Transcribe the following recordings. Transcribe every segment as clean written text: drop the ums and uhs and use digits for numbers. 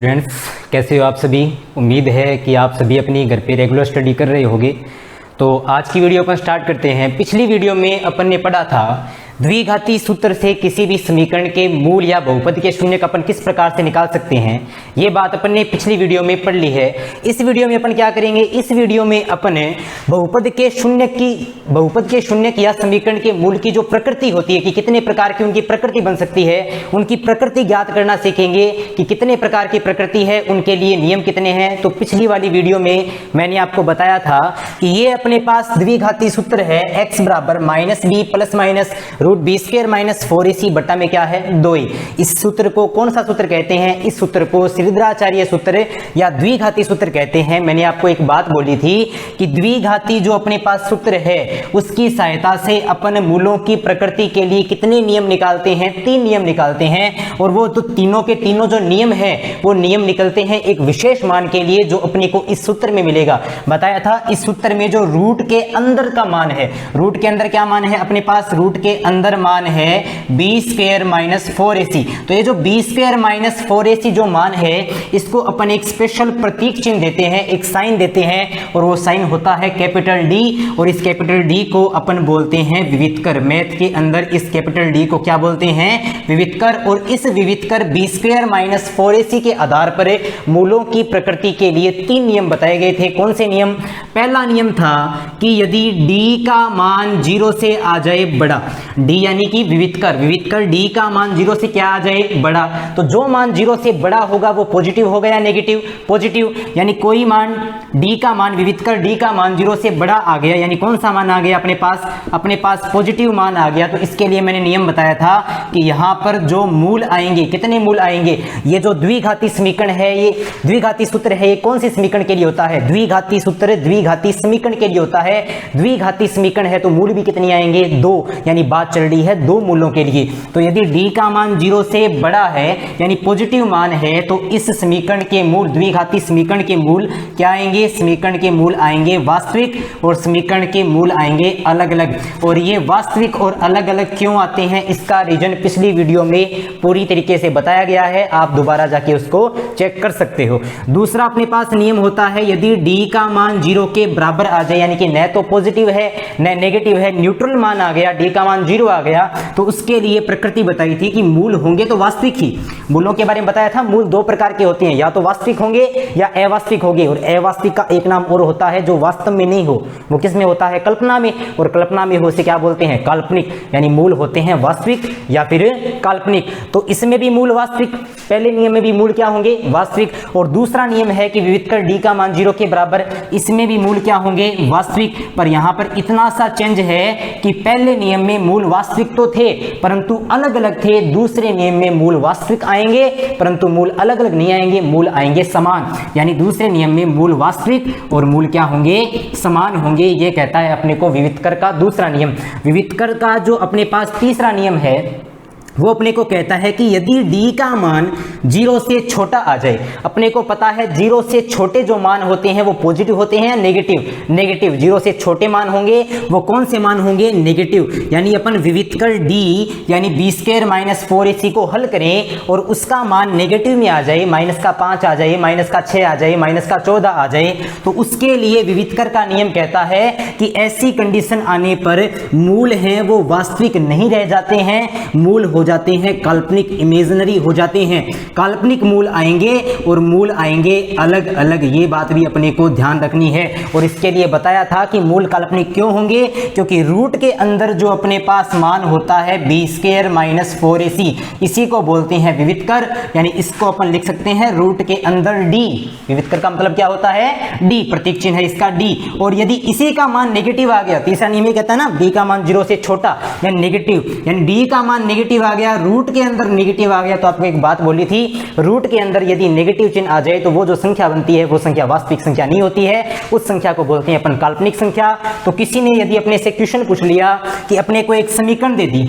Friends, कैसे हो आप सभी। उम्मीद है कि आप सभी अपनी घर पे रेगुलर स्टडी कर रहे होंगे। तो आज की वीडियो अपन स्टार्ट करते हैं। पिछली वीडियो में अपन ने पढ़ा था द्विघाती सूत्र से किसी भी समीकरण के मूल या बहुपद के शून्य का अपन किस प्रकार से निकाल सकते हैं। ये बात अपन ने पिछली वीडियो में पढ़ ली है। इस वीडियो में अपन क्या करेंगे, इस वीडियो में अपन बहुपद के शून्य की या समीकरण के मूल की जो प्रकृति होती है कि कितने प्रकार की उनकी प्रकृति बन सकती है, उनकी प्रकृति ज्ञात करना सीखेंगे कि कितने प्रकार की प्रकृति है, उनके लिए नियम कितने हैं। तो पिछली वाली वीडियो में मैंने आपको बताया था कि ये अपने पास द्विघाती सूत्र है x बराबर -b plus minus root B square minus 4ac बट्टा में क्या है 2a। इस सूत्र को कौन सा सूत्र कहते हैं? इस सूत्र को श्रीधराचार्य सूत्र या द्विघाती सूत्र कहते हैं। मैंने आपको एक बात बोली थी कि द्विघाती जो अपने पास सूत्र है उसकी सहायता से अपन मूलों की प्रकृति के लिए कितने नियम निकालते हैं? 3 नियम निकालते हैं। और वो तो तीनों के तीनों जो नियम है वो नियम निकलते हैं एक विशेष मान के लिए जो अपने को इस सूत्र में मिलेगा। बताया था इस सूत्र में जो रूट के अंदर का मान है, रूट के अंदर क्या मान है अपने पास? रूट के अंदर मान है बी स्क्वायर माइनस 4ac। तो ये जो बी स्क्वायर माइनस 4ac जो मान है इसको अपन एक स्पेशल प्रतीक चिन्ह देते हैं, एक साइन देते हैं, और वो साइन होता है कैपिटल डी। और इस कैपिटल डी को अपन बोलते हैं विवितकर। मैथ के अंदर इस कैपिटल डी को क्या बोलते हैं? विवितकर। और इस विवितकर बी स्क्वायर माइनस 4ac के आधार पर मूलों की प्रकृति के लिए 3 नियम बताए गए थे। कौन से नियम? पहला नियम था कि यदि d का मान 0 से आ जाए बड़ा, d यानी कि विवितकर d का मान 0 से क्या आ जाए? बड़ा। तो जो मान 0 से बड़ा होगा वो पॉजिटिव होगा या नेगेटिव? पॉजिटिव। यानी कोई मान d का मान विवितकर d का मान 0 से बड़ा आ गया, यानी कौन सा मान आ गया अपने पास पॉजिटिव मान आ गया। तो इसके लिए मैंने नियम बताया था कि यहाँ पर जो मूल आएंगे, कितने मूल आएंगे? ये जो द्विघाती समीकरण है, ये द्विघाती सूत्र है, ये कौन सी समीकरण के लिए होता है? द्विघाती सूत्र द्विघाती समीकरण के लिए होता है। द्विघाती समीकरण है तो मूल भी कितनी आएंगे? 2। यानी बात चल रही है 2 मूलों के लिए। तो यदि d का मान 0 से बड़ा है यानी पॉजिटिव मान है तो इस समीकरण के मूल, द्विघाती समीकरण के मूल क्या आएंगे? समीकरण के मूल आएंगे वास्तविक और समीकरण के मूल आएंगे अलग अलग। और ये वास्तविक और अलग अलग क्यों आते हैं इसका रीजन पिछली वीडियो में पूरी तरीके से बताया गया है, आप दोबारा जाके उसको चेक कर सकते हो। दूसरा अपने पास नियम होता है यदि d का मान 0 के बराबर आ जाए, यानी कि न तो पॉजिटिव है न नेगेटिव है, न्यूट्रल मान आ गया, d का मान 0 आ गया, तो उसके लिए प्रकृति बताई थी कि मूल होंगे तो वास्तविक ही। मूलों के बारे में बताया था मूल 2 प्रकार के होते हैं, या तो वास्तविक होंगे या अवास्तविक होंगे। और अवास्तविक का एक नाम और होता है जो वास्तव में नहीं हो, वो किस में होता है? कल्पना में। और कल्पना में हो से क्या बोलते हैं? काल्पनिक। यानी मूल होते हैं वास्तविक या फिर काल्पनिक। तो इसमें भी मूल वास्तविक, पहले नियम में भी मूल क्या होंगे? वास्तविक। और दूसरा नियम है कि विवितकर d का मान 0 के बराबर, इसमें भी मूल क्या होंगे? वास्तविक। पर यहां पर इतना सा चेंज है कि पहले नियम में मूल वास्तविक तो थे परंतु अलग अलग थे, दूसरे नियम में मूल वास्तविक आएंगे परंतु मूल अलग अलग नहीं आएंगे, मूल आएंगे समान। यानी दूसरे नियम में मूल वास्तविक और मूल क्या होंगे? समान होंगे। ये कहता है अपने को विवितकर का दूसरा नियम। विवितकर का जो अपने पास तीसरा नियम है वो अपने को कहता है कि यदि d का मान 0 से छोटा आ जाए, अपने को पता है 0 से छोटे जो मान होते हैं वो पॉजिटिव होते हैं या नेगेटिव? नेगेटिव। 0 से छोटे मान होंगे वो कौन से मान होंगे? नेगेटिव। यानी अपन विवितकर d यानी बी स्क्वायर माइनस 4ac को हल करें और उसका मान नेगेटिव में आ जाए, -5 आ जाए, -6 आ जाए, -14 आ जाए, तो उसके लिए विवितकर का नियम कहता है कि ऐसी कंडीशन आने पर मूल हैं वो वास्तविक नहीं रह जाते हैं, मूल हो जाते हैं काल्पनिक, इमेजिनरी हो जाते हैं। काल्पनिक मूल आएंगे और मूल आएंगे अलग अलग। ये बात भी अपने को ध्यान रखनी है। और इसके लिए बताया था कि मूल काल्पनिक क्यों होंगे? क्योंकि रूट के अंदर जो अपने पास मान होता है बी स्क्वायर माइनस 4ac, इसी को बोलते हैं विवितकर। यानी इसको अपन लिख सकते हैं रूट के अंदर d। विवितकर का मतलब क्या होता है? d, प्रतीक चिन्ह है इसका d। और यदि इसी का मान नेगेटिव आ गया, तीसरा नियम कहता है ना d का मान 0 से छोटा यानी नेगेटिव, यानी d का मान नेगेटिव आ गया, रूट के अंदर नेगेटिव आ गया, तो आपको एक बात बोली थी रूट के अंदर यदि नेगेटिव चिन्ह आ जाए तो वो जो संख्या बनती है वो संख्या वास्तविक संख्या नहीं होती है, उस संख्या को बोलते हैं अपन काल्पनिक संख्या। तो किसी ने यदि अपने से क्वेश्चन पूछ लिया कि अपने को एक समीकरण दे दी,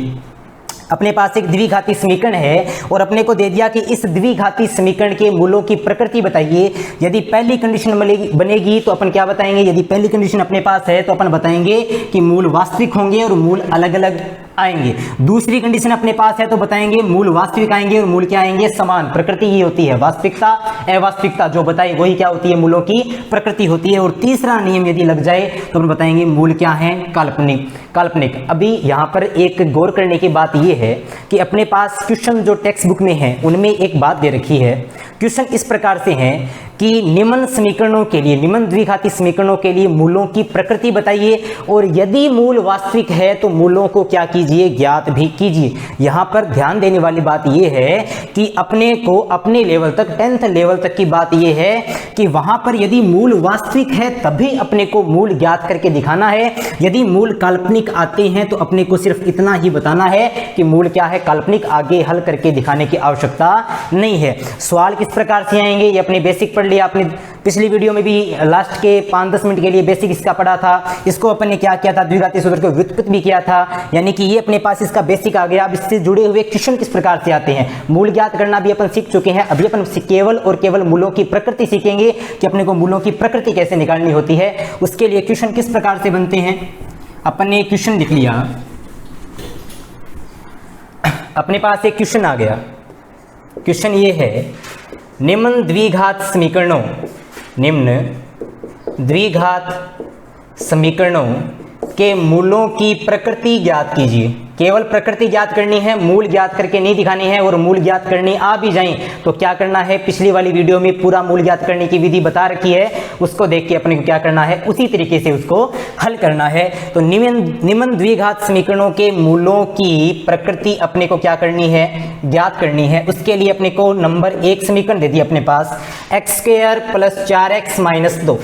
अपने पास एक द्विघाती समीकरण है और अपने को दे दिया कि इस द्विघाती समीकरण के मूलों की प्रकृति बताइए। यदि पहली कंडीशन बनेगी तो अपन क्या बताएंगे? यदि पहली कंडीशन अपने पास है तो अपन बताएंगे कि मूल वास्तविक होंगे और मूल अलग अलग आएंगे। दूसरी कंडीशन अपने पास है तो बताएंगे मूल वास्तविक आएंगे और मूल क्या आएंगे, समान। प्रकृति ये होती है वास्तविकता, अवास्तविकता जो बताई वही क्या होती है, मूलों की प्रकृति होती है। और तीसरा नियम यदि लग जाए तो हम बताएंगे मूल क्या है, काल्पनिक। काल्पनिक। अभी यहाँ पर एक गौर करने की बात यह है कि अपने पास क्वेश्चन जो टेक्स्ट बुक में है उनमें एक बात दे रखी है। क्वेश्चन इस प्रकार से है कि निम्न समीकरणों के लिए, निम्न द्विघाती समीकरणों के लिए मूलों की प्रकृति बताइए और यदि मूल वास्तविक है तो मूलों को क्या कीजिए, ज्ञात भी कीजिए। यहां पर ध्यान देने वाली बात यह है कि अपने को अपने लेवल तक, 10th लेवल तक की बात यह है कि वहां पर यदि मूल वास्तविक है तभी अपने को मूल ज्ञात करके दिखाना है। यदि मूल काल्पनिक आते हैं तो अपने को सिर्फ इतना ही बताना है कि मूल क्या है, काल्पनिक, आगे हल करके दिखाने की आवश्यकता नहीं है। सवाल किस प्रकार से आएंगे ये अपने बेसिक पढ़ लिया आपने, पिछली वीडियो में भी लास्ट के 5-10 मिनट के लिए बेसिक इसका पढ़ा था। इसको अपन ने क्या किया था, द्विघाती सूत्र को व्युत्पत्ति भी किया था, यानी कि ये अपने पास इसका बेसिक आ गया। अब इससे जुड़े हुए क्वेश्चन किस प्रकार से आते हैं, मूल ज्ञात करना भी अपन सीख चुके हैं। अभी अपन केवल और केवल मूलों की प्रकृति सीखेंगे कि अपने को मूलों की प्रकृति कैसे निकालनी होती है। उसके लिए क्वेश्चन किस प्रकार से बनते हैं, अपन ने क्वेश्चन लिख लिया, अपने पास एक क्वेश्चन आ गया। क्वेश्चन ये है, निम्न द्विघात समीकरणों, निम्न द्विघात समीकरणों के मूलों की प्रकृति ज्ञात कीजिए। केवल प्रकृति ज्ञात करनी है, मूल ज्ञात करके नहीं दिखानी है। और मूल ज्ञात करनी आ भी जाए तो क्या करना है, पिछली वाली वीडियो में पूरा मूल ज्ञात करने की विधि बता रखी है, उसको देख के अपने को क्या करना है, उसी तरीके से उसको हल करना है। तो निम्न द्विघात समीकरणों के मूलों की प्रकृति अपने को क्या करनी है, ज्ञात करनी है। उसके लिए अपने को नंबर 1 समीकरण दे दी अपने पास, x² + 4x - 2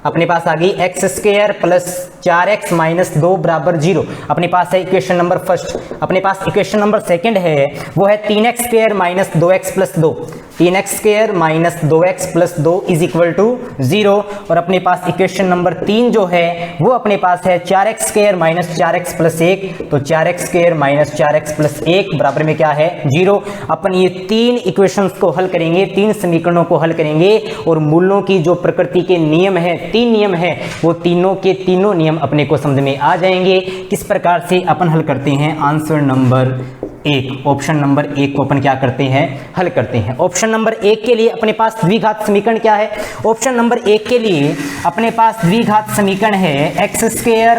अपने पास आ गई, x² + 4x - 2 = 0 अपने पास है इक्वेशन नंबर फर्स्ट। अपने पास इक्वेशन नंबर सेकंड है, वो है 3x² - 2x + 2, 3x² - 2x + 2 = 0। और अपने पास इक्वेशन नंबर 3 जो है वो अपने पास है 4x² - 4x + 1, तो 4x² - 4x + 1 बराबर में क्या है, 0। अपन ये 3 इक्वेशंस को हल करेंगे, 3 समीकरणों को हल करेंगे और मूलों की जो प्रकृति के नियम है, 3 नियम है, वो तीनों के तीनों नियम अपने को समझ में आ जाएंगे। किस प्रकार से अपन हल करते हैं, आंसर नंबर 1, ऑप्शन नंबर 1 को अपन क्या करते हैं, हल करते हैं। ऑप्शन नंबर 1 के लिए अपने पास द्विघात समीकरण क्या है, ऑप्शन नंबर 1 के लिए अपने पास द्विघात समीकरण है x²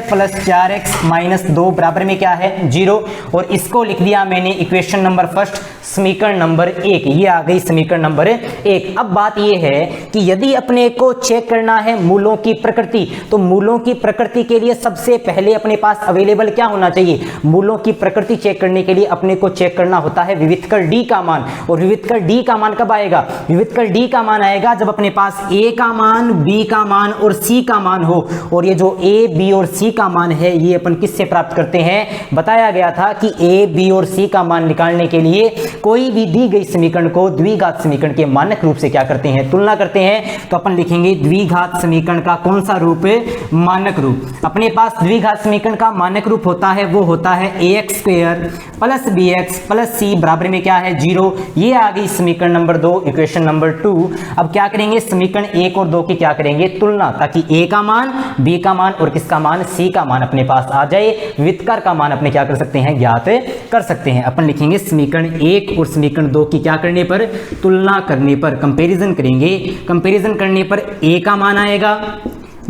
+ 4x - 2 बराबर में क्या है, 0। और इसको लिख दिया मैंने इक्वेशन नंबर फर्स्ट, समीकरण नंबर 1, ये आ गई समीकरण नंबर 1। अब बात ये है कि यदि अपने को चेक करना है मूलों की प्रकृति, तो मूलों की प्रकृति के लिए सबसे पहले अपने पास अवेलेबल क्या होना चाहिए, मूलों की प्रकृति चेक करने के लिए अपने को चेक करना होता है विविधकर d का मान। और विविधकर d का मान कब आएगा, विविधकर d का मान आएगा जब अपने पास a का मान, b का मान और c का मान हो। और ये जो a, b और c का मान है ये अपन किससे प्राप्त करते हैं, बताया गया था कि a, b और c का मान निकालने के लिए कोई भी दी गई समीकरण को द्विघात समीकरण के मानक रूप से क्या करते हैं, तुलना करते हैं। तो अपन लिखेंगे द्विघात समीकरण का कौन सा रूप है, मानक रूप। अपने पास द्विघात समीकरण का मानक रूप होता है, वो होता है ax² + bx + c बराबर में क्या है, 0। ये आ गई समीकरण नंबर 2, इक्वेशन नंबर 2। अब क्या करेंगे, समीकरण 1 और 2 की क्या करेंगे, तुलना, ताकि a का मान, b का मान और किसका मान, c का मान अपने पास आ जाए। विविधकर का मान अपने क्या कर सकते हैं, ज्ञात कर सकते हैं। अपन लिखेंगे समीकरण 1 और समीकरण 2 की क्या करने पर, तुलना करने पर, कंपैरिजन करेंगे। कंपैरिजन करने पर a का मान आएगा,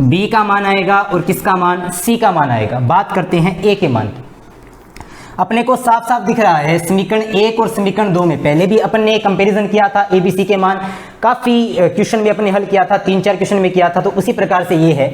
b का मान आएगा और किसका मान, c का मान आएगा। बात करते हैं a के मान की। अपने को साफ साफ दिख रहा है समीकरण 1 और समीकरण 2 में पहले भी अपन ने कंपैरिजन किया था, ABC के मान काफी क्वेश्चन में अपने हल किया था, 3-4 क्वेश्चन में किया था। तो उसी प्रकार से ये है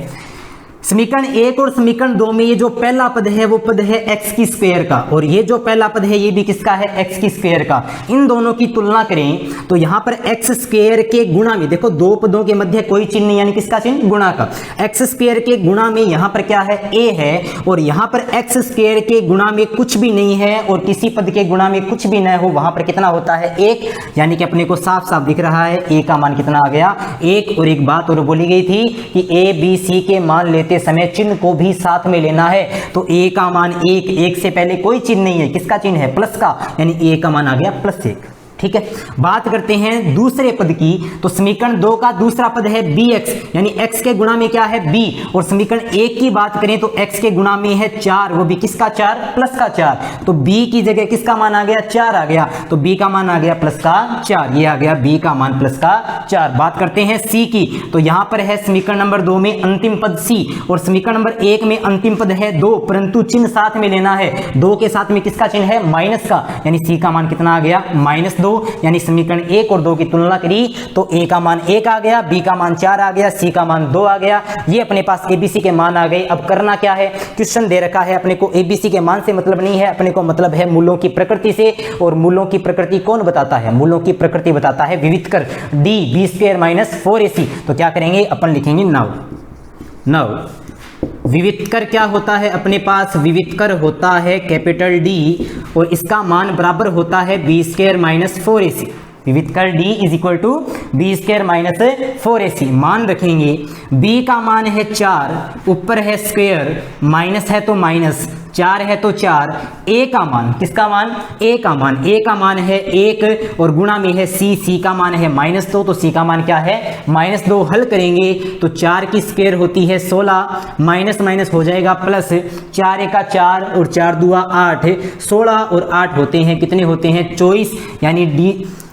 समीकरण 1 और समीकरण 2 में ये जो पहला पद है वो पद है x² का, और ये जो पहला पद है ये भी किसका है, x² का। इन दोनों की तुलना करें तो यहाँ पर x² के गुणा में, देखो दो पदों के मध्य कोई चिन्ह नहीं, यानी किसका चिन्ह, गुणा का। x² के गुणा में यहाँ पर क्या है, a है, और यहाँ पर x² के गुणा में कुछ भी नहीं है और किसी पद के गुणा में कुछ भी न हो, वहां पर कितना होता है, 1। यानी कि अपने को साफ साफ दिख रहा है a का मान कितना आ गया, 1। और एक बात और बोली गई थी कि a, b, c के मान लेते समय चिन्ह को भी साथ में लेना है। तो a का मान 1, 1 से पहले कोई चिन्ह नहीं है, किसका चिन्ह है, प्लस का, यानी a का मान आ गया +1। ठीक है। बात करते हैं दूसरे पद की, तो समीकरण 2 का दूसरा पद है bx, यानी x के गुणा में क्या है b, और समीकरण 1 की बात करें तो x के गुणा में है 4, वो भी किसका 4, प्लस का 4, तो b की जगह किसका मान आ गया 4 आ गया, तो b का मान आ गया प्लस का 4, ये आ गया b का मान प्लस का 4। बात करते हैं c की, तो यहां पर है समीकरण नंबर 2 में अंतिम पद c, और समीकरण नंबर 1 में अंतिम पद है 2, परंतु चिन्ह साथ में लेना है, 2 के साथ में किसका चिन्ह है, माइनस का, यानी c का मान कितना आ गया -2, यानी समीकरण 1 और 2 की तुलना करी तो a का मान 1 आ गया, b का मान 4 आ गया, c का मान 2 आ गया, ये अपने पास abc के मान आ गए। अब करना क्या है, क्वेश्चन दे रखा है, अपने को abc के मान से मतलब नहीं है, अपने को मतलब है मूलों की प्रकृति से, और मूलों की प्रकृति कौन बताता है, मूलों की प्रकृति बताता है विवितकर d b² - 4ac। तो क्या करेंगे, अपन लिखेंगे नाउ विवितकर क्या होता है, अपने पास विवितकर होता है कैपिटल D, और इसका मान बराबर होता है b² - 4ac। विवितकर D = b² - 4ac। मान रखेंगे b का मान है 4, ऊपर है स्क्वायर, माइनस है तो माइनस, 4 है तो 4, a का मान, किसका मान, a का मान है 1, और गुणा में है c का मान है -2, तो c का मान क्या है -2। हल करेंगे तो 4 की स्क्वायर होती है 16, माइनस माइनस हो जाएगा प्लस, 4 × 4 और 4 × 2 8, 16 और 8 होते हैं कितने होते हैं 24, यानी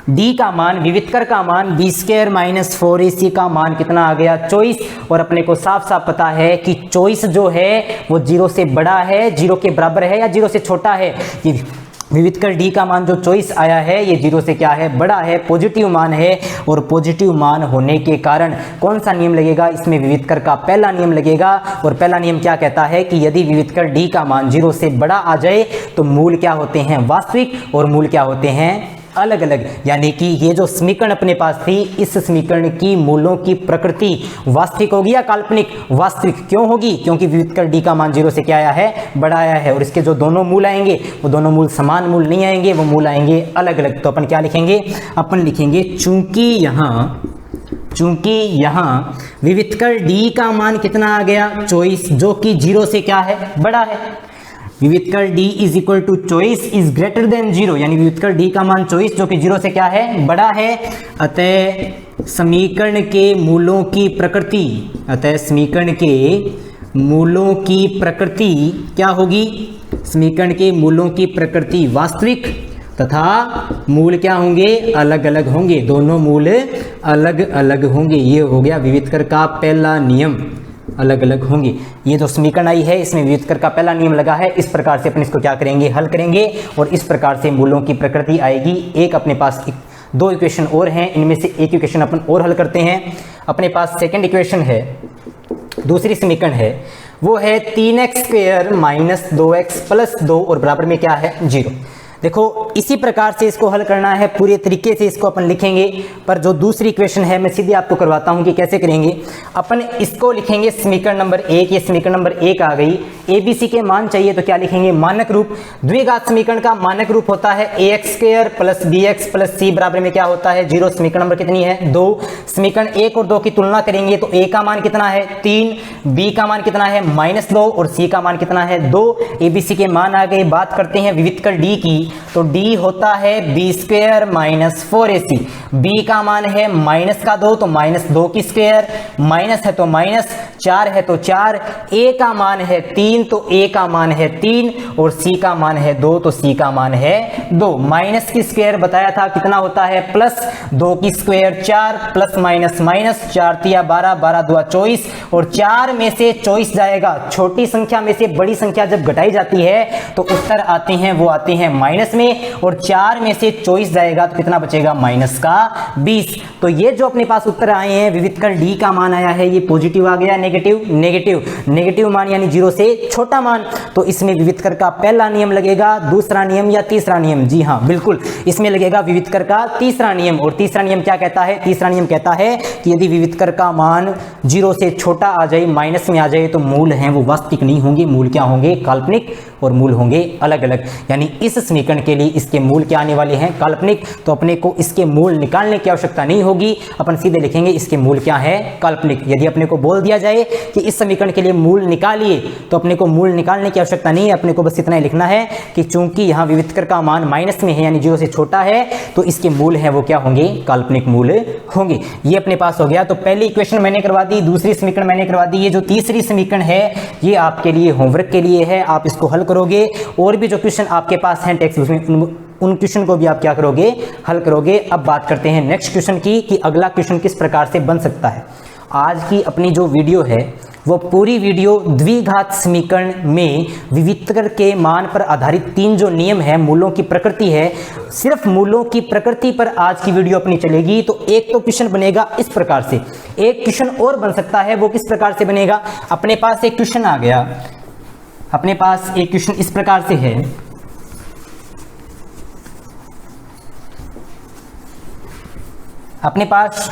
d का मान, विवितकर का मान b² - 4ac का मान कितना आ गया 24, और अपने को साफ साफ पता है कि 24 जो है वो 0 से बड़ा है, 0 के बराबर है या 0 से छोटा है। ये विवितकर d का मान जो 24 आया है ये 0 से क्या है, बड़ा है, पॉजिटिव मान है, और पॉजिटिव मान होने के कारण कौन सा नियम लगेगा, इसमें विवितकर का पहला नियम लगेगा, और पहला नियम क्या कहता है कि यदि विवितकर d का मान 0 से बड़ा आ जाए तो मूल क्या होते हैं वास्तविक, और मूल क्या होते हैं अलग अलग। यानी कि ये जो समीकरण अपने पास थी, इस समीकरण की मूलों की प्रकृति वास्तविक होगी या काल्पनिक, वास्तविक। क्यों होगी, क्योंकि विवितकर d का मान 0 से क्या आया है, बड़ा आया है, और इसके जो दोनों मूल आएंगे वो दोनों मूल समान मूल नहीं आएंगे, वो मूल आएंगे अलग अलग। तो अपन क्या लिखेंगे, अपन लिखेंगे चूंकि यहाँ विवितकर d का मान कितना आ गया 24, जो कि 0 से क्या है, बड़ा है। विवितकर d = 24 इज ग्रेटर देन 0, यानी विवितकर d का मान 24 जो कि 0 से क्या है, बड़ा है। अतः समीकरण के मूलों की प्रकृति क्या होगी, समीकरण के मूलों की प्रकृति वास्तविक तथा मूल क्या होंगे, अलग अलग होंगे, दोनों मूल अलग अलग होंगे। ये हो गया विवितकर का पहला नियम, अलग अलग होंगे। ये जो समीकरण आई है इसमें विवितकर का पहला नियम लगा है, इस प्रकार से अपन इसको क्या करेंगे, हल करेंगे, और इस प्रकार से मूलों की प्रकृति आएगी। एक अपने पास 2 इक्वेशन और हैं, इनमें से एक इक्वेशन अपन और हल करते हैं। अपने पास सेकंड इक्वेशन है, दूसरी समीकरण है, वो है 3x² - 2x + 2 और बराबर में क्या है 0। देखो इसी प्रकार से इसको हल करना है, पूरे तरीके से इसको अपन लिखेंगे, पर जो दूसरी इक्वेशन है मैं सीधे आपको करवाता हूं कि कैसे करेंगे। अपन इसको लिखेंगे समीकरण नंबर 1, ये समीकरण नंबर 1 आ गई। abc के मान चाहिए तो क्या लिखेंगे, मानक रूप। द्विघात समीकरण का मानक रूप होता है ax² + bx + c बराबर में क्या होता है 0। समीकरण नंबर कितनी है 2। समीकरण 1 और 2 की तुलना करेंगे तो a का मान कितना है 3, b का मान कितना है -2 और c का मान कितना है 2। abc के मान आ गए। बात करते हैं विवितकर d की, तो d होता है b² - 4ac, b का मान है -2 तो -2 की स्क्वायर, माइनस है तो माइनस, 4 है तो 4, a का मान है 3 तो a का मान है 3 और c का मान है 2 तो c का मान है 2। माइनस की स्क्वायर बताया था कितना होता है +2 की स्क्वायर 4, प्लस माइनस माइनस, 4 × 12, 12 × 2 24, और 4 में से 24 जाएगा। छोटी संख्या में से बड़ी संख्या जब घटाई जाती है तो उत्तर आते हैं वो आते हैं माइनस में, और 4 में से 24 जाएगा तो कितना बचेगा -20। तो ये जो अपने पास उत्तर आए हैं, विवितकर d का मान आया है ये पॉजिटिव आ गया, नेगेटिव मान यानी 0 से छोटा मान। तो इसमें विवितकर का पहला नियम लगेगा, दूसरा नियम या तीसरा नियम, जी हाँ बिल्कुल इसमें लगेगा विवितकर का तीसरा नियम। और तीसरा नियम क्या कहता है, तीसरा नियम कहता है कि यदि विवितकर का मान 0 से छोटा आ जाए, माइनस में आ जाए, तो मूल हैं वो वास्तविक नहीं होंगे, मूल क्या होंगे काल्पनिक, और मूल होंगे अलग अलग। यानी इस समीकरण के लिए इसके मूल क्या आने वाले हैं काल्पनिक, तो अपने को इसके मूल निकालने की आवश्यकता नहीं होगी, अपन सीधे लिखेंगे इसके मूल क्या है काल्पनिक। यदि अपने को बोल दिया जाए कि इस समीकरण के लिए मूल निकालिए तो अपने अपने को मूल निकालने की आवश्यकता नहीं है, अपने को बस इतना ही लिखना है कि चूंकि यहाँ विविधकर का मान माइनस में है यानी 0 से छोटा है तो इसके मूल हैं वो क्या होंगे, काल्पनिक मूल होंगे। ये अपने पास हो गया। तो पहली इक्वेशन मैंने करवा दी, दूसरी समीकरण मैंने करवा दी। ये जो तीसरी समीकरण है ये आपके लिए होमवर्क के लिए है, आप इसको हल करोगे। और भी जो क्वेश्चन आपके पास हैं टेक्स्ट बुक में उन क्वेश्चन को भी आप क्या करोगे, हल करोगे। अब बात करते हैं नेक्स्ट क्वेश्चन की कि अगला क्वेश्चन किस प्रकार से बन सकता है। आज की अपनी जो वीडियो है वो पूरी वीडियो द्विघात समीकरण में विविधकर के मान पर आधारित 3 जो नियम है, मूलों की प्रकृति है, सिर्फ मूलों की प्रकृति पर आज की वीडियो अपनी चलेगी। तो एक तो क्वेश्चन बनेगा इस प्रकार से, एक क्वेश्चन और बन सकता है। वो किस प्रकार से बनेगा, अपने पास एक क्वेश्चन आ गया, अपने पास एक क्वेश्चन इस प्रकार से है, अपने पास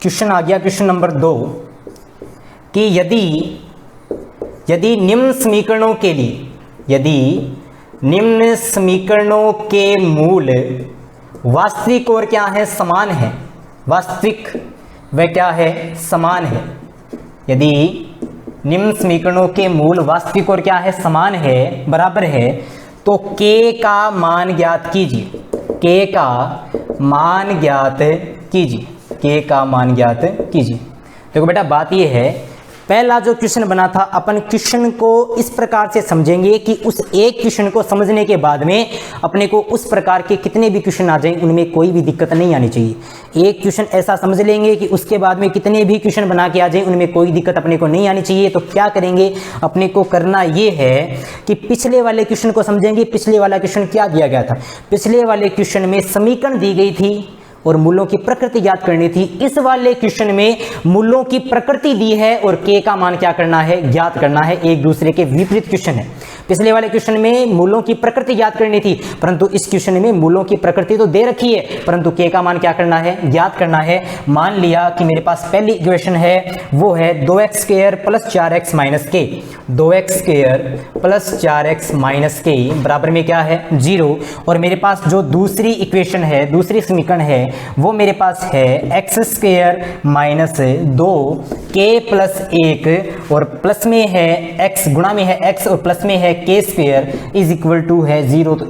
क्वेश्चन आ गया क्वेश्चन नंबर 2 कि यदि निम्न समीकरणों के लिए, यदि निम्न समीकरणों के मूल वास्तविक और क्या है, समान है, वास्तविक व क्या है, समान है। यदि निम्न समीकरणों के मूल वास्तविक और क्या है, समान है, बराबर है, तो k का मान ज्ञात कीजिए, k का मान ज्ञात कीजिए, k का मान ज्ञात कीजिए। देखो बेटा बात ये है, पहला जो क्वेश्चन बना था अपन क्वेश्चन को इस प्रकार से समझेंगे कि उस एक क्वेश्चन को समझने के बाद में अपने को उस प्रकार के कितने भी क्वेश्चन आ जाएं उनमें कोई भी दिक्कत नहीं आनी चाहिए। एक क्वेश्चन ऐसा समझ लेंगे कि उसके बाद में कितने भी क्वेश्चन बना के आ जाएं उनमें कोई दिक्कत अपने को नहीं आनी चाहिए। तो क्या करेंगे, अपने को करना ये है कि पिछले वाले क्वेश्चन को समझेंगे। पिछले वाला क्वेश्चन क्या दिया गया था, पिछले वाले क्वेश्चन में समीकरण दी गई थी और मूलों की प्रकृति ज्ञात करनी थी। इस वाले क्वेश्चन में मूलों की प्रकृति दी है और k का मान क्या करना है, ज्ञात करना है। एक दूसरे के विपरीत क्वेश्चन है। पिछले वाले क्वेश्चन में मूलों की प्रकृति ज्ञात करनी थी, परंतु इस क्वेश्चन में मूलों की प्रकृति तो दे रखी है, परंतु k का मान क्या करना है, ज्ञात करना है। मान लिया कि मेरे पास पहली इक्वेशन है वो है 2x² + 4x - k, 2x² + 4x - k बराबर में क्या है, 0। और मेरे पास जो दूसरी इक्वेशन है, दूसरी समीकरण है वो मेरे पास है x² - 2k + 1 और प्लस में है x, गुणा में है x और प्लस में है k² = है 0। तो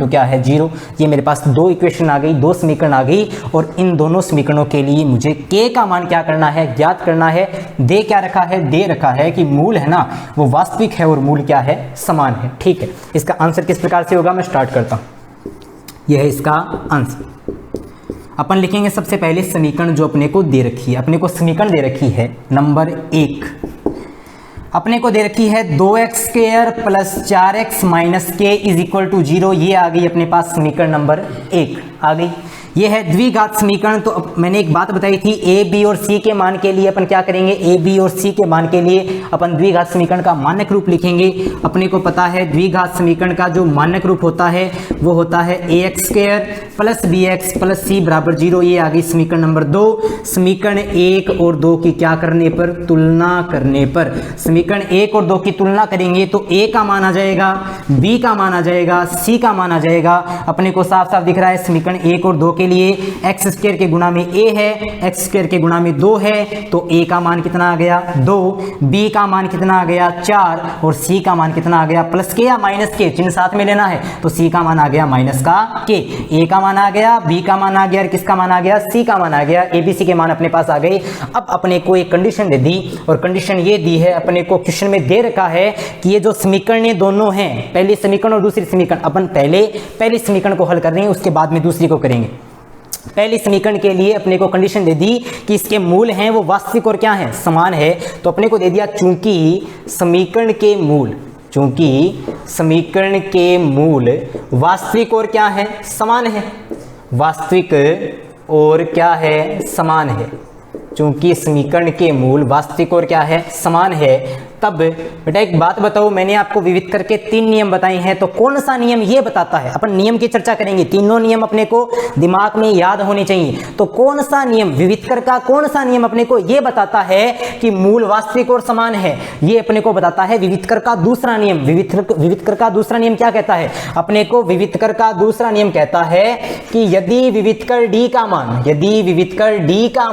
= क्या है, 0। ये मेरे पास दो इक्वेशन आ गई, दो समीकरण आ गई और इन दोनों समीकरणों के लिए मुझे k का मान क्या करना है, ज्ञात करना है। दे क्या रखा है, दे रखा है कि मूल है ना वो वास्तविक है और मूल क्या है, समान है। ठीक है, इसका आंसर किस प्रकार से होगा, मैं स्टार्ट करता हूं। यह है इसका आंसर। अपन लिखेंगे सबसे पहले समीकरण जो अपने को दे रखी है। अपने को समीकरण दे रखी है नंबर 1, अपने को दे रखी है 2x² + 4x - k = 0। ये आ गई अपने पास समीकरण नंबर 1 आ गई। ये है द्विघात समीकरण। तो अब मैंने एक बात बताई थी, a, b और c के मान के लिए अपन क्या करेंगे, a, b और c के मान के लिए अपन द्विघात समीकरण का मानक रूप लिखेंगे। अपने को पता है द्विघात समीकरण का जो मानक रूप होता है वो होता है ax² + bx + c = 0। ये आ गई समीकरण नंबर 2। समीकरण 1 और 2 की क्या करने पर, तुलना करने पर। समीकरण 1 और 2 की तुलना करेंगे तो a का मान आ जाएगा, b का मान आ जाएगा, c का मान आ जाएगा। अपने को साफ साफ दिख रहा है समीकरण 1 और 2 के लिए x² के गुणा में a है, x² के गुणा में 2 है, तो a का मान कितना आ गया, 2, b का मान कितना आ गया, 4 और c का मान कितना आ गया, प्लस के या माइनस के, चिन्ह साथ में लेना है। तो c का मान आ गया माइनस का k, a का मान आ गया, b का मान आ गया और किसका मान आ गया, c का मान आ गया। abc के मान अपने पास आ गए। अब अपने को एक कंडीशन दे दी और कंडीशन ये दी है, अपने को क्वेश्चन में दे रखा है कि ये जो समीकरण दोनों हैं, पहली समीकरण और दूसरी समीकरण, अपन पहली समीकरण को हल कर रहे हैं, उसके बाद में दूसरी को करेंगे। पहली समीकरण के लिए अपने को कंडीशन दे दी कि इसके मूल हैं वो वास्तविक और क्या है, समान है। तो अपने को दे दिया चूंकि समीकरण के मूल वास्तविक और क्या है, समान है, वास्तविक और क्या है, समान है। चूंकि समीकरण के मूल वास्तविक और क्या है, समान है। तब बेटा एक बात बताओ, मैंने आपको विविध करके 3 नियम बताए हैं, तो कौन सा नियम ये बताता है, अपन नियम की चर्चा करेंगे, तीनों नियम अपने को दिमाग में याद होने चाहिए। तो कौन सा नियम, विविधकर का कौन सा नियम अपने को ये बताता है कि मूल वास्तविक और समान है, ये अपने को बताता है विविधकर का दूसरा नियम। विविधकर का दूसरा नियम क्या कहता है, अपने को विविधकर का दूसरा नियम कहता है कि यदि विविधकर d का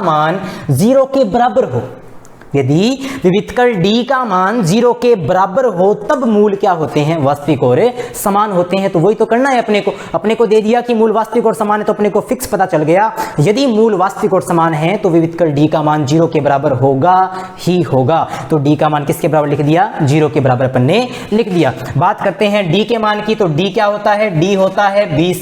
मान 0 के बराबर हो, यदि विवितकर d का मान 0 के बराबर हो तब मूल क्या होते हैं, वास्तविक और समान होते हैं। तो वही तो करना है अपने को दे दिया कि मूल वास्तविक और समान है, तो अपने को फिक्स पता चल गया यदि मूल वास्तविक और समान है तो विवितकर d का मान 0 के बराबर होगा ही होगा। तो d का मान किसके बराबर लिख दिया, 0 के बराबर अपन ने लिख दिया। बात करते हैं d के मान की, तो d क्या होता है, d होता है b²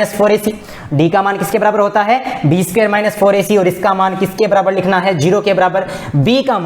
- 4ac। d का मान किसके बराबर होता है, b² - 4ac, और इसका मान किसके बराबर लिखना है, 0 के बराबर। b का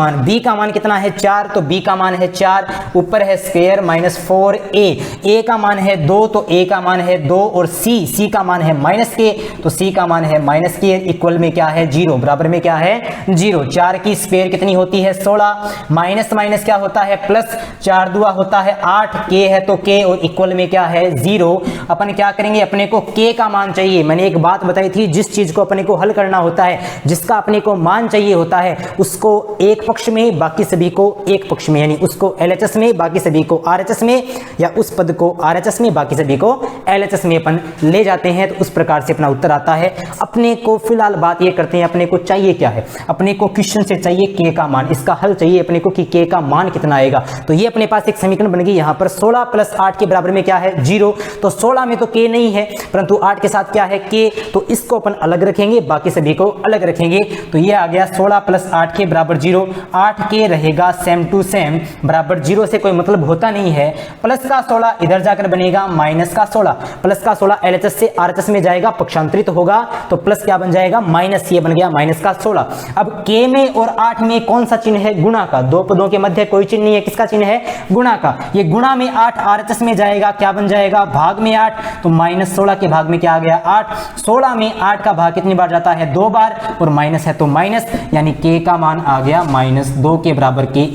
मान कितना है, 4, तो b का मान है 4, ऊपर है स्क्वायर -4a, a का मान है 2, तो a का मान है 2, और c का मान है -k, तो c का मान है -k, इक्वल में क्या है, 0, बराबर में क्या है, 0। 4 की स्क्वायर कितनी होती है, 16, माइनस माइनस क्या होता है, प्लस, 4 दुआ होता है 8, k है तो k, और इक्वल में क्या है, 0। अपन क्या करेंगे, अपने को k का मान चाहिए। मैंने एक बात बताई थी, जिस चीज को अपने को हल करना होता है, जिसका अपने को मान चाहिए होता है, उसको एक पक्ष में, बाकी सभी को एक पक्ष में, यानी उसको LHS में, बाकी सभी को RHS में, या उस पद को RHS में, बाकी सभी को LHS में अपन ले जाते हैं। तो उस प्रकार से अपना उत्तर आता है। अपने को फिलहाल बात ये करते हैं, अपने को चाहिए क्या है, अपने को क्वेश्चन से चाहिए k का मान, इसका हल चाहिए अपने को कि k का मान कितना आएगा। तो ये अपने पास एक समीकरण बन गई। यहाँ पर 16 + 8 के बराबर में क्या है, 0। तो 16 में तो k नहीं है, परंतु 8 के साथ क्या है, k, तो इसको अपन अलग रखेंगे, बाकी सभी को अलग रखेंगे। तो ये आ गया 16 + 8 के बराबर 0, 8k रहेगा सेम टू सेम, बराबर 0 से कोई मतलब होता नहीं है। प्लस का 16 इधर जाकर बनेगा माइनस का 16, प्लस का 16 LHS से RHS में जाएगा, पक्षांतरित होगा, तो प्लस क्या बन जाएगा, माइनस, ये बन गया माइनस का 16। अब k में और 8 में कौन सा चिन्ह है, गुणा का। दो पदों के मध्य कोई चिन्ह नहीं है, किसका चिन्ह है, गुणा का। ये गुणा में 8 RHS में जाएगा, क्या बन जाएगा, भाग में 8, तो -16 के भाग में क्या आ गया, 8। 16 में 8 का भाग कितनी बार जाता है, 2 बार, और माइनस है तो माइनस, यानी k का मान आ गया -2 के बराबर। k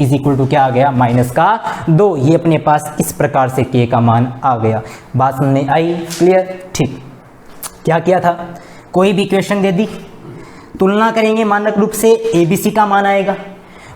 = क्या आ गया, -2। ये अपने पास इस प्रकार से k का मान आ गया। बात समझ आई, क्लियर, ठीक। क्या किया था, कोई भी इक्वेशन दे दी, तुलना करेंगे मानक रूप से, ABC का मान आएगा।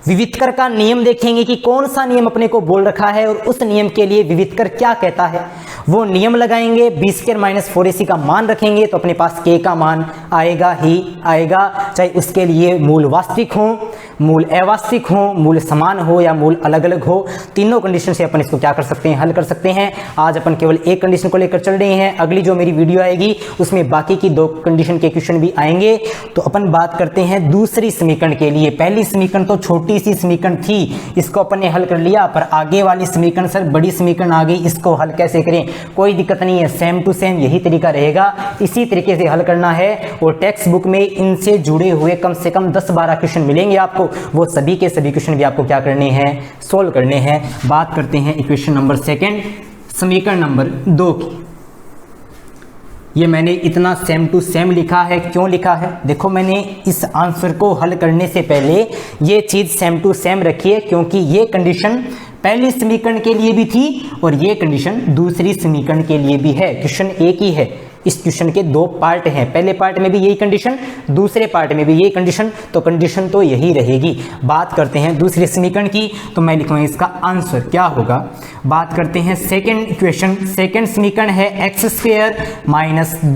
विवितकर का नियम देखेंगे कि कौन सा नियम अपने को बोल रखा है, और उस नियम के लिए विवितकर क्या कहता है, वो नियम लगाएंगे, b² - 4ac का मान रखेंगे, तो अपने पास k का मान आएगा ही आएगा, चाहे उसके लिए मूल वास्तविक हो, मूल अवास्तविक हो, मूल समान हो, या मूल अलग अलग हो। तीनों कंडीशन से अपन इसको क्या कर सकते हैं, हल कर सकते हैं। आज अपन केवल एक कंडीशन को लेकर चल रहे हैं, अगली जो मेरी वीडियो आएगी उसमें बाकी की 2 कंडीशन के क्वेश्चन भी आएंगे। तो अपन बात करते हैं दूसरी समीकरण के लिए। पहली समीकरण तो छोटी सी समीकरण थी, इसको अपन ने हल कर लिया, पर आगे वाली समीकरण सर बड़ी समीकरण आ गई, इसको हल कैसे करें, कोई दिक्कत नहीं है, सेम टू सेम यही तरीका रहेगा, इसी तरीके से हल करना है। और टेक्स्ट बुक में इनसे जुड़े हुए कम से कम 10-12 क्वेश्चन मिलेंगे आपको, वो सभी के सभी क्वेश्चन भी आपको क्या करने हैं, सोल्व करने हैं। बात करते हैं इक्वेशन नंबर 2, समीकरण नंबर 2 की। ये मैंने इतना सेम टू सेम लिखा है, क्यों लिखा है, देखो मैंने इस आंसर को हल करने से पहले ये चीज़ सेम टू सेम रखी है, क्योंकि ये कंडीशन पहली समीकरण के लिए भी थी और ये कंडीशन दूसरी समीकरण के लिए भी है। क्वेश्चन एक ही है, इस क्वेश्चन के 2 पार्ट हैं, पहले पार्ट में भी यही कंडीशन, दूसरे पार्ट में भी यही कंडीशन, तो कंडीशन तो यही रहेगी। बात करते हैं दूसरे समीकरण की, तो मैं लिखूंगा इसका आंसर क्या होगा। बात करते हैं सेकंड इक्वेशन, सेकंड समीकरण है x² -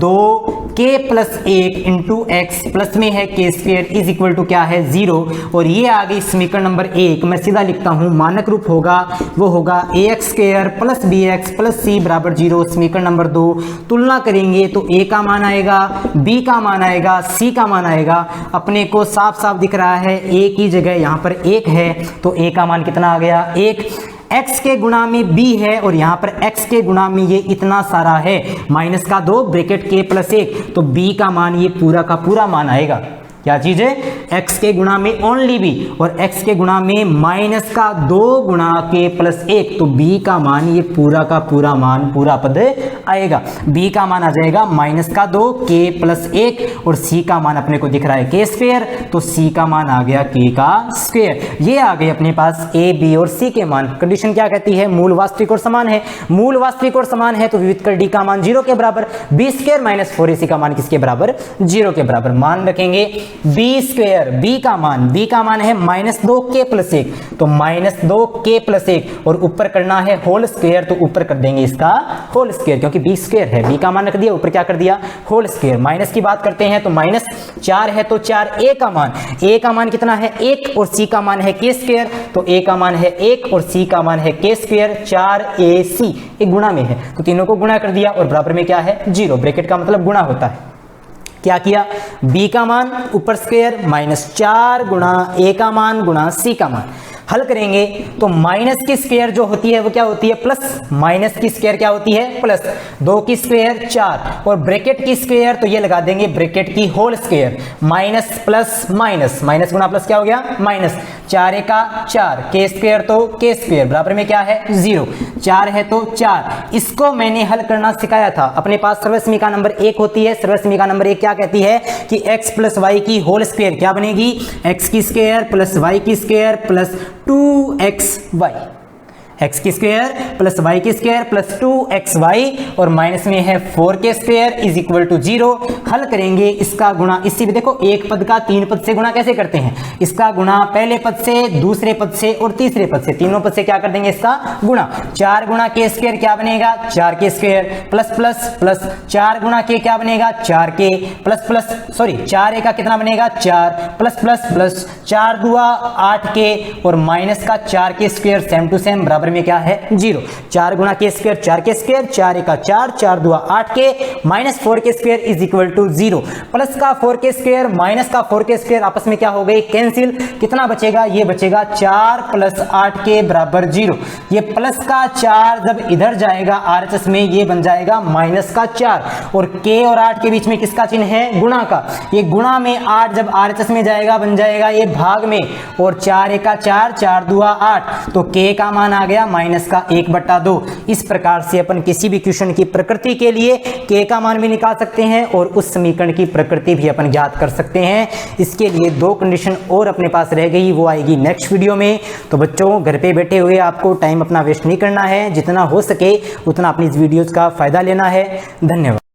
2k + 1 × x, प्लस में है k² = क्या है, 0। और ये आ गई समीकरण नंबर 1, मैं सीधा लिखता हूँ, मानक रूप होगा वो होगा ax² + bx + c = 0। समीकरण नंबर 2, तुलना करेंगे तो a का मान आएगा, b का मान आएगा, c का मान आएगा। अपने को साफ साफ दिख रहा है a की जगह यहाँ पर 1 है, तो a का मान कितना आ गया, 1। x के गुणा में b है, और यहाँ पर x के गुणा में ये इतना सारा है, -2 ब्रैकेट k + 1, तो b का मान ये पूरा का पूरा मान आएगा। क्या चीज है, x के गुणा में ओनली b, और x के गुणा में -2 गुणा k + 1, तो b का मान ये पूरा का पूरा मान, पूरा पद आएगा। b का मान आ जाएगा -2 k + 1, और c का मान अपने को दिख रहा है k², तो c का मान आ गया k²। ये आ गए अपने पास a, b और c के मान। कंडीशन क्या कहती है, मूल वास्तविक और समान है, मूल वास्तविक और समान है, तो विवितकर d का मान 0 के बराबर, b² - 4ac का मान किसके बराबर, 0 के बराबर। मान रखेंगे b², b का मान है -2k + 1, तो -2k + 1, और ऊपर करना है होल स्क्वायर, तो ऊपर कर देंगे इसका होल स्क्वायर, क्योंकि क्योंकि बी स्क्वायर है, बी का मान रख दिया, ऊपर क्या कर दिया होल स्क्वायर। माइनस की बात करते हैं तो माइनस 4 है तो 4, ए का मान कितना है 1 और सी का मान है के स्क्वायर, तो ए का मान है 1 और सी का मान है के स्क्वायर, 4ac एक गुणा में है तो तीनों को गुणा कर दिया और बराबर में क्या है 0, ब्रैकेट का मतलब गुणा होता है। क्या किया, b का मान ऊपर स्क्वायर -4 गुणा a का मान गुणा c का मान। हल करेंगे तो माइनस की स्क्वायर जो होती है वो क्या होती है प्लस, माइनस की स्क्वायर क्या होती है प्लस, 2 की स्क्वायर 4 और ब्रैकेट की स्क्वायर तो ये लगा देंगे ब्रैकेट की whole square, minus plus minus, minus गुणा प्लस क्या हो गया माइनस, 4 का 4, के स्क्वायर तो के स्क्वायर बराबर में क्या है 0, 4 है तो 4। इसको मैंने हल करना सिखाया था। अपने पास सर्वसमीका नंबर 1 होती है, सर्वसमीका नंबर 1 क्या कहती है कि x प्लस वाई की होल स्क्वायर क्या बनेगी, x की स्क्वायर प्लस वाई की स्क्वायर प्लस 2xy, x की स्क्वायर प्लस y की स्क्वायर प्लस 2xy और माइनस में है 4 के स्क्वायर इज इक्वल टू 0। हल करेंगे इसका गुणा, इससे भी देखो एक पद का 3 पद से गुणा कैसे करते हैं, इसका गुणा पहले पद से, दूसरे पद से और तीसरे पद से, तीनों पद से क्या कर देंगे इसका गुणा। 4 गुणा के स्क्वायर क्या बनेगा 4 के स्क्वायर प्लस प्लस प्लस 4 गुणा के क्या बनेगा 4 के प्लस प्लस, सॉरी 4 का कितना बनेगा 4 प्लस प्लस प्लस 4 दुआ 8 के और माइनस का 4 के स्क्वायर सेम टू सेम बराबर में क्या है 0। 4 गुणा के स्क्वायर 4 के स्क्वायर, 4 का 4, 4 दुआ 8 के माइनस 4 के square is equal to 0। Plus का 4 के स्क्वायर माइनस का 4 के स्क्वायर आपस में क्या हो गए कैंसिल, कितना बचेगा ये बचेगा 4 प्लस 8 के बराबर 0। ये प्लस का 4 जब इधर जाएगा आरएचएस में ये बन जाएगा माइनस का 4 और के और 8 के बीच में किसका चिन्ह है गुणा का, ये गुणा में 8 जब आरएचएस में जाएगा बन जाएगा ये भाग में और 4 का 4, 4 दुआ 8 तो के का मान आ गया माइनस का 1/2। इस प्रकार से अपन किसी भी क्वेश्चन की प्रकृति के लिए के का मान भी निकाल सकते हैं और उस समीकरण की प्रकृति भी अपन ज्ञात कर सकते हैं। इसके लिए 2 कंडीशन और अपने पास रह गई, वो आएगी नेक्स्ट वीडियो में। तो बच्चों घर पे बैठे हुए आपको टाइम अपना वेस्ट नहीं करना है, जितना हो सके उतना अपनी इस वीडियोस का फायदा लेना है। धन्यवाद।